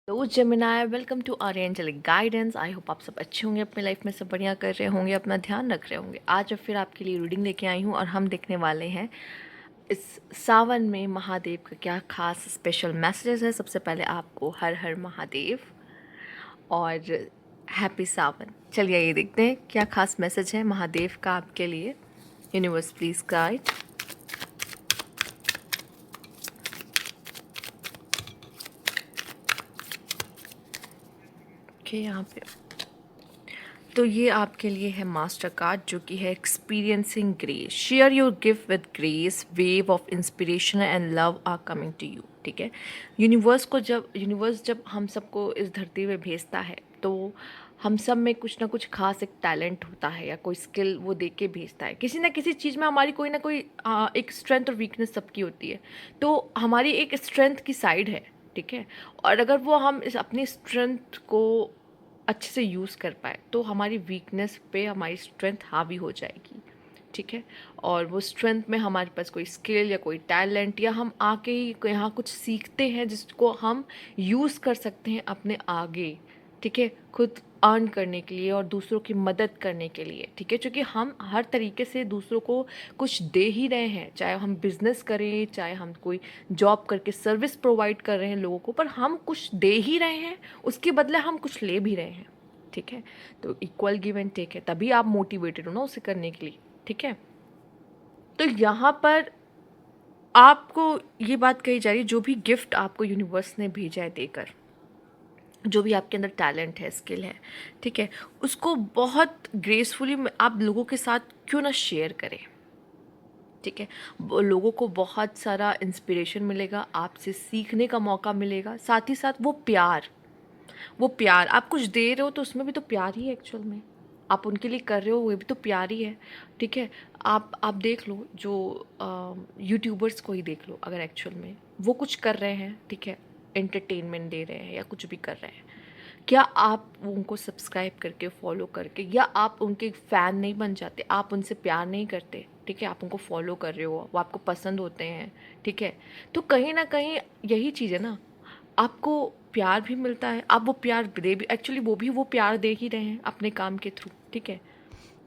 तो Gemini welcome to our angelic guidance. I hope आप सब अच्छे होंगे, अपने लाइफ में सब बढ़िया कर रहे होंगे, अपना ध्यान रख रहे होंगे। आज मैं फिर आपके लिए रीडिंग लेके आई हूँ और हम देखने वाले हैं इस सावन में महादेव का क्या खास स्पेशल मैसेजेस है। सबसे पहले आपको हर हर महादेव और हैप्पी सावन। चलिए ये देखते हैं क्या खास मैसेज है महादेव का आपके लिए। Universe please guide. ओके, यहाँ पे तो ये आपके लिए है मास्टर कार्ड, जो कि है experiencing grace. Share your gift with grace, wave of inspiration and love are coming to you. ठीक है, यूनिवर्स जब हम सबको इस धरती में भेजता है तो हम सब में कुछ ना कुछ खास एक टैलेंट होता है या कोई स्किल वो दे के भेजता है। किसी ना किसी चीज़ में हमारी कोई ना कोई एक स्ट्रेंथ और वीकनेस सबकी होती है। तो हमारी एक स्ट्रेंथ की साइड है, ठीक है, और अगर वो हम इस अपनी स्ट्रेंथ को अच्छे से यूज़ कर पाए तो हमारी वीकनेस पे हमारी स्ट्रेंथ हावी हो जाएगी। ठीक है, और वो स्ट्रेंथ में हमारे पास कोई स्किल या कोई टैलेंट या हम आके ही यहाँ कुछ सीखते हैं जिसको हम यूज़ कर सकते हैं अपने आगे। ठीक है, खुद अर्न करने के लिए और दूसरों की मदद करने के लिए। ठीक है, क्योंकि हम हर तरीके से दूसरों को कुछ दे ही रहे हैं, चाहे हम बिजनेस करें, चाहे हम कोई जॉब करके सर्विस प्रोवाइड कर रहे हैं लोगों को, पर हम कुछ दे ही रहे हैं, उसके बदले हम कुछ ले भी रहे हैं। ठीक है, तो इक्वल गिव एंड टेक है, तभी आप मोटिवेटेड हो ना उसे करने के लिए। ठीक है, तो यहाँ पर आपको ये बात कही जा रही है, जो भी गिफ्ट आपको यूनिवर्स ने भेजा है देकर, जो भी आपके अंदर टैलेंट है, स्किल है, ठीक है, उसको बहुत ग्रेसफुली आप लोगों के साथ क्यों ना शेयर करें। ठीक है, लोगों को बहुत सारा इंस्पिरेशन मिलेगा, आपसे सीखने का मौका मिलेगा, साथ ही साथ वो प्यार आप कुछ दे रहे हो तो उसमें भी तो प्यार ही है एक्चुअल में। आप उनके लिए कर रहे हो, वो भी तो प्यार ही है। ठीक है, आप देख लो, जो यूट्यूबर्स को ही देख लो, अगर एक्चुअल में वो कुछ कर रहे हैं, ठीक है, एंटरटेनमेंट दे रहे हैं या कुछ भी कर रहे हैं, क्या आप उनको सब्सक्राइब करके फॉलो करके, या आप उनके फ़ैन नहीं बन जाते, आप उनसे प्यार नहीं करते। ठीक है, आप उनको फॉलो कर रहे हो, वो आपको पसंद होते हैं। ठीक है, तो कहीं ना कहीं यही चीज़ है ना, आपको प्यार भी मिलता है, आप वो प्यार दे भी, एक्चुअली वो प्यार दे ही रहे हैं अपने काम के थ्रू। ठीक है,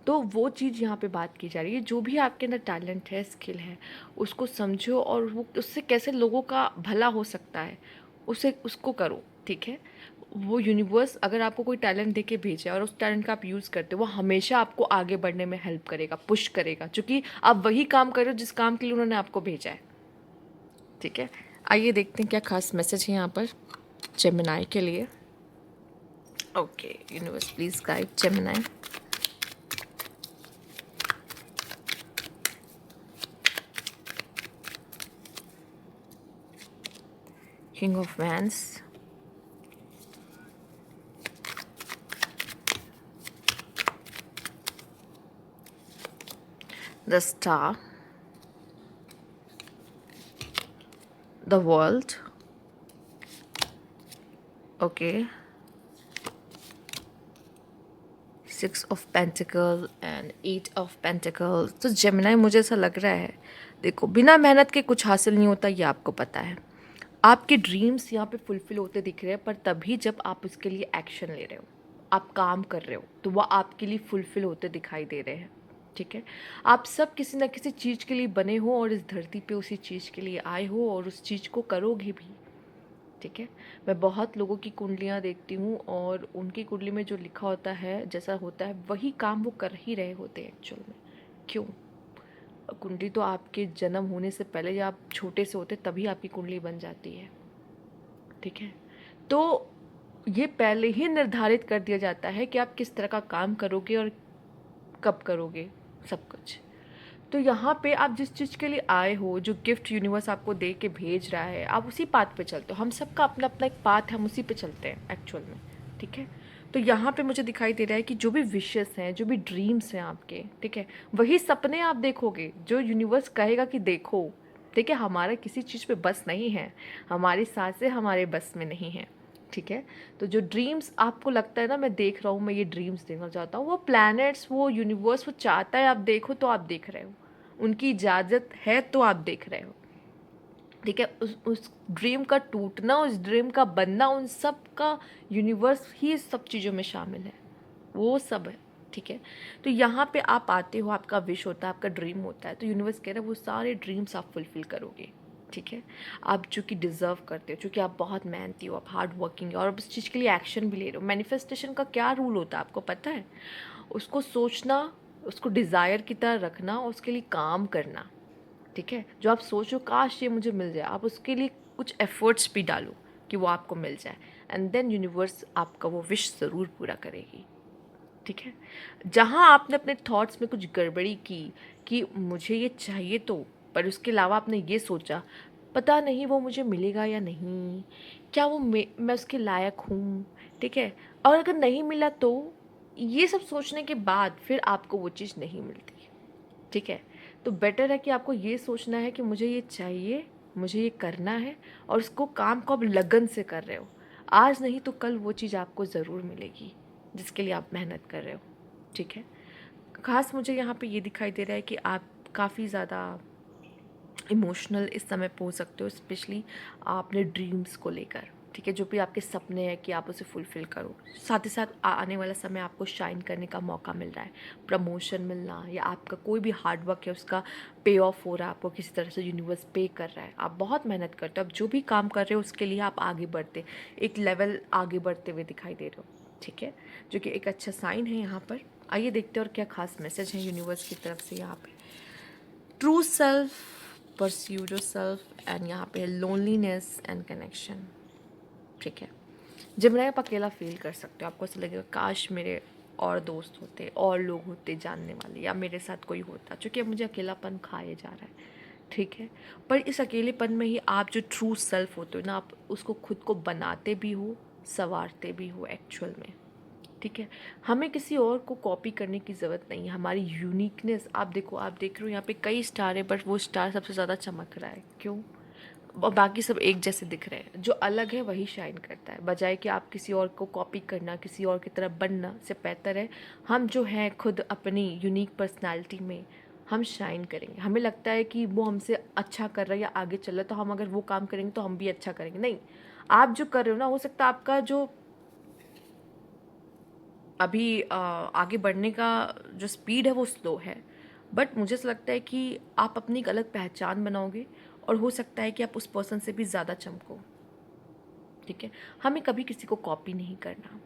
तो वो चीज़ यहाँ पे बात की जा रही है। जो भी आपके अंदर टैलेंट है, स्किल है, उसको समझो और वो उससे कैसे लोगों का भला हो सकता है, उसे उसको करो। ठीक है, वो यूनिवर्स अगर आपको कोई टैलेंट दे के भेजा है और उस टैलेंट का आप यूज़ करते हो, वो हमेशा आपको आगे बढ़ने में हेल्प करेगा, पुश करेगा, क्योंकि आप वही काम कर रहे हो जिस काम के लिए उन्होंने आपको भेजा है। ठीक है, आइए देखते हैं क्या खास मैसेज है यहाँ पर जेमिनाई के लिए। Okay, universe please guide Gemini. King of wands, the star, the world, okay, 6 of pentacle and 8 of pentacle. तो जेमिनाई, मुझे ऐसा लग रहा है, देखो, बिना मेहनत के कुछ हासिल नहीं होता, ये आपको पता है। आपके ड्रीम्स यहाँ पे फुलफिल होते दिख रहे हैं, पर तभी जब आप उसके लिए एक्शन ले रहे हो, आप काम कर रहे हो, तो वह आपके लिए फुलफिल होते दिखाई दे रहे हैं। ठीक है, आप सब किसी न किसी चीज़ के लिए बने हो और इस धरती पे उसी चीज़ के लिए आए हो और उस चीज़ को करोगे भी। ठीक है, मैं बहुत लोगों की कुंडलियाँ देखती हूँ और उनकी कुंडली में जो लिखा होता है, जैसा होता है, वही काम वो कर ही रहे होते हैं एक्चुअल में। क्यों? कुंडली तो आपके जन्म होने से पहले, या आप छोटे से होते तभी आपकी कुंडली बन जाती है। ठीक है, तो ये पहले ही निर्धारित कर दिया जाता है कि आप किस तरह का काम करोगे और कब करोगे, सब कुछ। तो यहाँ पे आप जिस चीज़ के लिए आए हो, जो गिफ्ट यूनिवर्स आपको दे के भेज रहा है, आप उसी पाथ पे चलते हो। हम सबका अपना अपना एक पाथ है, हम उसी पे चलते हैं एक्चुअल में। ठीक है, तो यहाँ पे मुझे दिखाई दे रहा है कि जो भी विशेस हैं, जो भी ड्रीम्स हैं आपके, ठीक है, वही सपने आप देखोगे जो यूनिवर्स कहेगा कि देखो। ठीक है, हमारा किसी चीज़ पे बस नहीं है, हमारी सांसें हमारे बस में नहीं है। ठीक है, तो जो ड्रीम्स आपको लगता है ना, मैं देख रहा हूँ, मैं ये ड्रीम्स देखना चाहता हूँ, वो प्लैनेट्स, वो यूनिवर्स, वो चाहता है आप देखो, तो आप देख रहे हो, उनकी इजाज़त है तो आप देख रहे हो। ठीक है। उस ड्रीम का टूटना, उस ड्रीम का बनना, उन सब का यूनिवर्स ही सब चीज़ों में शामिल है, वो सब है। ठीक है। तो यहाँ पे आप आते हो, आपका विश होता है, आपका ड्रीम होता है, तो यूनिवर्स कह रहा है वो सारे ड्रीम्स आप फुलफिल करोगे। ठीक है। आप चूँकि डिज़र्व करते हो, चूँकि आप बहुत मेहनती हो, आप हार्ड वर्किंग हो और आप उस चीज़ के लिए एक्शन भी ले रहे हो। मैनिफेस्टेशन का क्या रूल होता है आपको पता है? उसको सोचना, उसको डिज़ायर की तरह रखना और उसके लिए काम करना। ठीक है। जो आप सोचो काश ये मुझे मिल जाए, आप उसके लिए कुछ एफर्ट्स भी डालो कि वो आपको मिल जाए, एंड देन यूनिवर्स आपका वो विश ज़रूर पूरा करेगी। ठीक है। जहाँ आपने अपने थॉट्स में कुछ गड़बड़ी की कि मुझे ये चाहिए तो, पर उसके अलावा आपने ये सोचा पता नहीं वो मुझे मिलेगा या नहीं, क्या वो मैं उसके लायक हूँ। ठीक है। और अगर नहीं मिला तो, ये सब सोचने के बाद फिर आपको वो चीज़ नहीं मिलती। ठीक है। तो बेटर है कि आपको ये सोचना है कि मुझे ये चाहिए, मुझे ये करना है, और उसको काम को आप लगन से कर रहे हो। आज नहीं तो कल वो चीज़ आपको ज़रूर मिलेगी जिसके लिए आप मेहनत कर रहे हो। ठीक है। खास मुझे यहाँ पे ये दिखाई दे रहा है कि आप काफ़ी ज़्यादा इमोशनल इस समय हो सकते हो, स्पेशली अपने ड्रीम्स को लेकर। ठीक है। जो भी आपके सपने हैं कि आप उसे फुलफ़िल करो, साथ ही साथ आने वाला समय आपको शाइन करने का मौका मिल रहा है, प्रमोशन मिलना या आपका कोई भी हार्ड वर्क है उसका पे ऑफ हो रहा है, आपको किसी तरह से यूनिवर्स पे कर रहा है, आप बहुत मेहनत करते हो, आप जो भी काम कर रहे हो उसके लिए आप आगे बढ़ते, एक लेवल आगे बढ़ते हुए दिखाई दे रहे हो। ठीक है। जो कि एक अच्छा साइन है यहाँ पर। आइए देखते हैं और क्या खास मैसेज है यूनिवर्स की तरफ से यहाँ पे। True self, pursue your self, and यहाँ पे लोनलीनेस एंड कनेक्शन। ठीक है। जब में आप अकेला फील कर सकते हो, आपको ऐसा लगेगा काश मेरे और दोस्त होते, और लोग होते जानने वाले, या मेरे साथ कोई होता, क्योंकि अब मुझे अकेलापन खाए जा रहा है। ठीक है। पर इस अकेलेपन में ही आप जो ट्रू सेल्फ होते हो ना, आप उसको खुद को बनाते भी हो, संवारते भी हो एक्चुअल में। ठीक है। हमें किसी और को कॉपी करने की ज़रूरत नहीं है। हमारी यूनिकनेस आप देखो, आप देख रहे हो यहाँ पे कई स्टार है, बट वो स्टार सबसे ज़्यादा चमक रहा है, क्यों? और बाकी सब एक जैसे दिख रहे हैं। जो अलग है वही शाइन करता है, बजाय कि आप किसी और को कॉपी करना, किसी और की तरह बनना से बेहतर है हम जो हैं खुद अपनी यूनिक पर्सनालिटी में हम शाइन करेंगे। हमें लगता है कि वो हमसे अच्छा कर रहा है या आगे चल रहा है, तो हम अगर वो काम करेंगे तो हम भी अच्छा करेंगे। नहीं, आप जो कर रहे हो ना, हो सकता है आपका जो अभी आगे बढ़ने का जो स्पीड है वो स्लो है, बट मुझे ऐसा लगता है कि आप अपनी एक अलग पहचान बनाओगे और हो सकता है कि आप उस पर्सन से भी ज़्यादा चमको। ठीक है। हमें कभी किसी को कॉपी नहीं करना।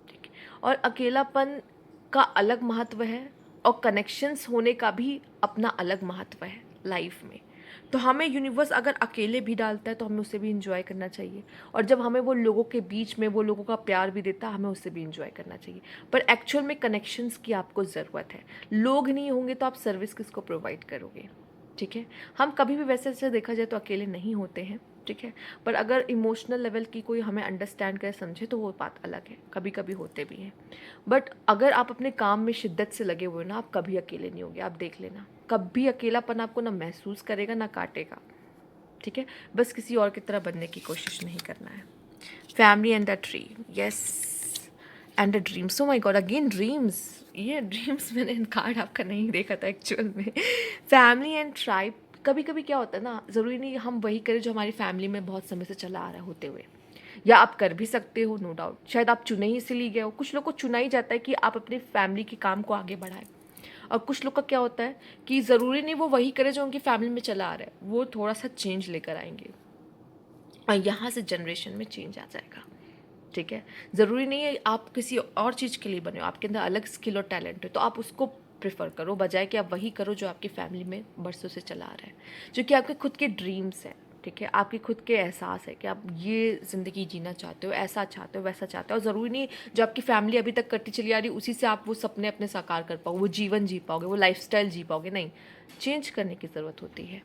ठीक है। और अकेलापन का अलग महत्व है, और कनेक्शंस होने का भी अपना अलग महत्व है लाइफ में। तो हमें यूनिवर्स अगर अकेले भी डालता है तो हमें उसे भी इंजॉय करना चाहिए, और जब हमें वो लोगों के बीच में वो लोगों का प्यार भी देता है, हमें उसे भी इंजॉय करना चाहिए। पर एक्चुअल में कनेक्शंस की आपको ज़रूरत है। लोग नहीं होंगे तो आप सर्विस किसको प्रोवाइड करोगे? ठीक है। हम कभी भी वैसे वैसे देखा जाए तो अकेले नहीं होते हैं। ठीक है। पर अगर इमोशनल लेवल की कोई हमें अंडरस्टैंड करे, समझे, तो वो बात अलग है, कभी कभी होते भी हैं। बट अगर आप अपने काम में शिद्दत से लगे हुए ना, आप कभी अकेले नहीं होंगे। आप देख लेना, कभी अकेलापन आपको ना महसूस करेगा ना काटेगा। ठीक है। बस किसी और की तरह बनने की कोशिश नहीं करना है। Family and the tree, yes, and the dreams. Oh my God, again dreams. ये ड्रीम्स मैंने कार्ड आपका नहीं देखा था एक्चुअल में। फैमिली एंड ट्राइब, कभी कभी क्या होता है ना, ज़रूरी नहीं हम वही करें जो हमारी फैमिली में बहुत समय से चला आ रहा होते हुए, या आप कर भी सकते हो, नो डाउट। शायद आप चुने ही इसीलिए गए हो। कुछ लोग को चुना ही जाता है कि आप अपनी फैमिली के काम को आगे बढ़ाएं, और कुछ लोग का क्या होता है कि ज़रूरी नहीं वो वही करे जो उनकी फैमिली में चला आ रहा है, वो थोड़ा सा चेंज लेकर आएंगे, और यहाँ से जनरेशन में चेंज आ जाएगा। ठीक है। ज़रूरी नहीं है आप किसी और चीज़ के लिए बने हो, आपके अंदर अलग स्किल और टैलेंट है तो आप उसको प्रेफर करो, बजाय कि आप वही करो जो आपकी फैमिली में बरसों से चला आ रहा है, जो कि आपके खुद के ड्रीम्स हैं। ठीक है। आपके खुद के एहसास है कि आप ये ज़िंदगी जीना चाहते हो, ऐसा चाहते हो, वैसा चाहते हो, और ज़रूरी नहीं जो आपकी फैमिली अभी तक करती चली आ रही उसी से आप वो सपने अपने साकार कर पाओगे, वो जीवन जी पाओगे, वो लाइफस्टाइल जी पाओगे। नहीं, चेंज करने की ज़रूरत होती है।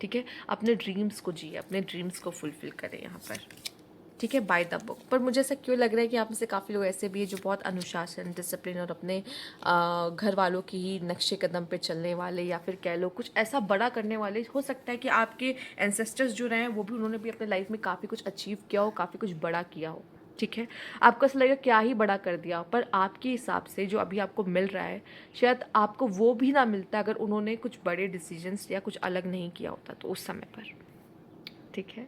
ठीक है। अपने ड्रीम्स को जिए, अपने ड्रीम्स को फुलफिल करें यहाँ पर। ठीक है। By the book. पर मुझे ऐसा क्यों लग रहा है कि आप में से काफ़ी लोग ऐसे भी हैं जो बहुत अनुशासन, डिसिप्लिन और अपने घर वालों की ही नक्शे कदम पे चलने वाले, या फिर कह लो कुछ ऐसा बड़ा करने वाले। हो सकता है कि आपके एंसेस्टर्स जो रहे हैं वो भी, उन्होंने भी अपने लाइफ में काफ़ी कुछ अचीव किया हो, काफ़ी कुछ बड़ा किया हो। ठीक है। आपको ऐसा लगेगा क्या ही बड़ा कर दिया, पर आपके हिसाब से जो अभी आपको मिल रहा है, शायद आपको वो भी ना मिलता अगर उन्होंने कुछ बड़े डिसीजंस या कुछ अलग नहीं किया होता तो उस समय पर। ठीक है।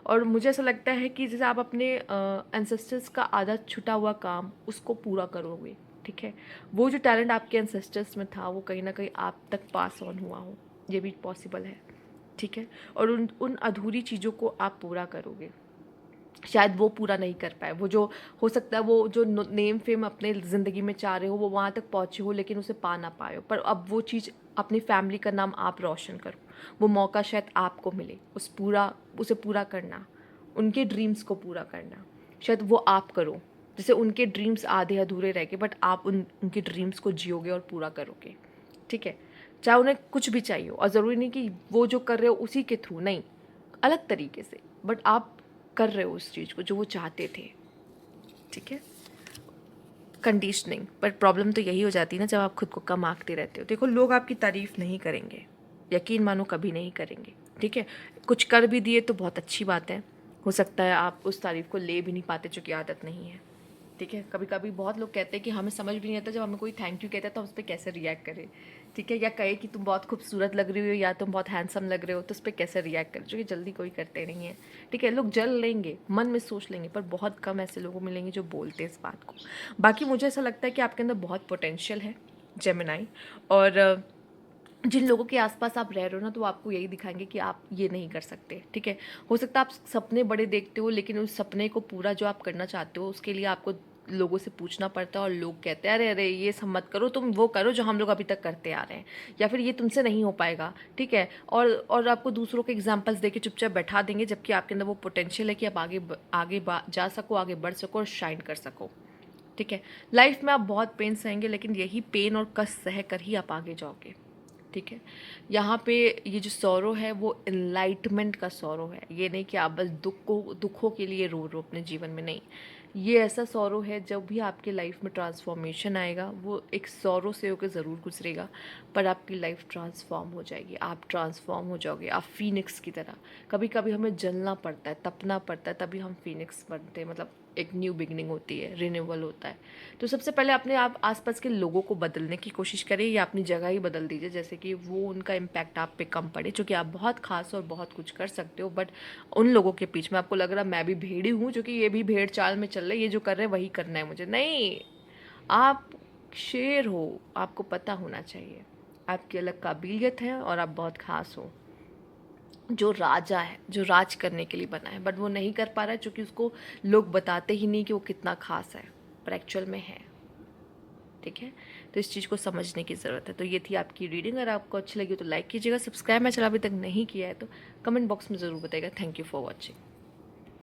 और मुझे ऐसा लगता है कि जैसे आप अपने एंसेस्टर्स का आधा छुटा हुआ काम उसको पूरा करोगे, ठीक है। वो जो टैलेंट आपके एंसेस्टर्स में था वो कहीं ना कहीं आप तक पास ऑन हुआ हो, ये भी पॉसिबल है, ठीक है। और उन उन अधूरी चीज़ों को आप पूरा करोगे। शायद वो पूरा नहीं कर पाए, वो जो हो सकता है वो जो नेम फेम अपने ज़िंदगी में चाह रहे हो वो वहाँ तक पहुँचे हो लेकिन उसे पा ना पाए हो, पर अब वो चीज़ अपनी फैमिली का नाम आप रोशन करो, वो मौका शायद आपको मिले उसे पूरा करना, उनके ड्रीम्स को पूरा करना, शायद वो आप करो। जैसे उनके ड्रीम्स आधे अधूरे रह गए बट आप उनके ड्रीम्स को जियोगे और पूरा करोगे, ठीक है। चाहे उन्हें कुछ भी चाहिए हो, और ज़रूरी नहीं कि वो जो कर रहे हो उसी के थ्रू, नहीं, अलग तरीके से, बट आप कर रहे हो उस चीज़ को जो वो चाहते थे, ठीक है। कंडीशनिंग, पर प्रॉब्लम तो यही हो जाती है ना जब आप खुद को कम आंकते रहते हो। देखो, लोग आपकी तारीफ़ नहीं करेंगे, यकीन मानो कभी नहीं करेंगे, ठीक है। कुछ कर भी दिए तो बहुत अच्छी बात है, हो सकता है आप उस तारीफ़ को ले भी नहीं पाते चूँकि आदत नहीं है, ठीक है। कभी कभी बहुत लोग कहते हैं कि हमें समझ भी नहीं आता जब हमें कोई थैंक यू कहता है तो हम उस पर कैसे रिएक्ट करें, ठीक है। या कहे कि तुम बहुत खूबसूरत लग रही हो या तुम बहुत हैंडसम लग रहे हो तो उस पर कैसे रिएक्ट करें, जो कि जल्दी कोई करते नहीं है, ठीक है। लोग जल लेंगे, मन में सोच लेंगे, पर बहुत कम ऐसे लोगों मिलेंगे जो बोलते हैं इस बात को। बाकी मुझे ऐसा लगता है कि आपके अंदर बहुत पोटेंशियल है जेमिनाई, और जिन लोगों के आसपास आप रह रहे हो ना तो वो आपको यही दिखाएंगे कि आप ये नहीं कर सकते, ठीक है। हो सकता है आप सपने बड़े देखते हो लेकिन उस सपने को पूरा जो आप करना चाहते हो उसके लिए आपको लोगों से पूछना पड़ता है, और लोग कहते हैं अरे अरे ये सब मत करो, तुम वो करो जो हम लोग अभी तक करते आ रहे हैं, या फिर ये तुमसे नहीं हो पाएगा, ठीक है। और आपको दूसरों के एग्जाम्पल्स दे के चुपचाप बैठा देंगे, जबकि आपके अंदर वो पोटेंशियल है कि आप आगे जा सको, आगे बढ़ सको और शाइन कर सको, ठीक है। लाइफ में आप बहुत पेन सहेंगे लेकिन यही पेन और कष्ट सह कर ही आप आगे जाओगे, ठीक है। यहाँ पे ये जो सौरो है वो इनलाइटमेंट का सौरो है, ये नहीं कि आप बस दुखों के लिए रो रहे हो अपने जीवन में, नहीं। ये ऐसा सौरो है जब भी आपके लाइफ में ट्रांसफॉर्मेशन आएगा वो एक सौरो से होकर ज़रूर गुजरेगा, पर आपकी लाइफ ट्रांसफॉर्म हो जाएगी, आप ट्रांसफॉर्म हो जाओगे, आप फीनिक्स की तरह। कभी कभी हमें जलना पड़ता है, तपना पड़ता है, तभी हम फीनिक्स बनते हैं, मतलब एक न्यू बिगनिंग होती है, रिन्यूअल होता है। तो सबसे पहले अपने आप आसपास के लोगों को बदलने की कोशिश करें या अपनी जगह ही बदल दीजिए, जैसे कि वो उनका इम्पैक्ट आप पे कम पड़े, क्योंकि आप बहुत खास और बहुत कुछ कर सकते हो, बट उन लोगों के बीच में आपको लग रहा है मैं भी भेड़ी हूँ जो कि ये भी भेड़ चाल में चल रहे, ये जो कर रहे हैं वही करना है मुझे, नहीं। आप शेर हो, आपको पता होना चाहिए आपकी अलग काबिलियत है और आप बहुत खास हो। जो राजा है, जो राज करने के लिए बना है, बट वो नहीं कर पा रहा है क्योंकि उसको लोग बताते ही नहीं कि वो कितना खास है, पर एक्चुअल में है, ठीक है। तो इस चीज़ को समझने की ज़रूरत है। तो ये थी आपकी रीडिंग, अगर आपको अच्छी लगी तो लाइक कीजिएगा, सब्सक्राइब मैं चला अभी तक नहीं किया है तो कमेंट बॉक्स में ज़रूर बताइएगा। Thank you for watching.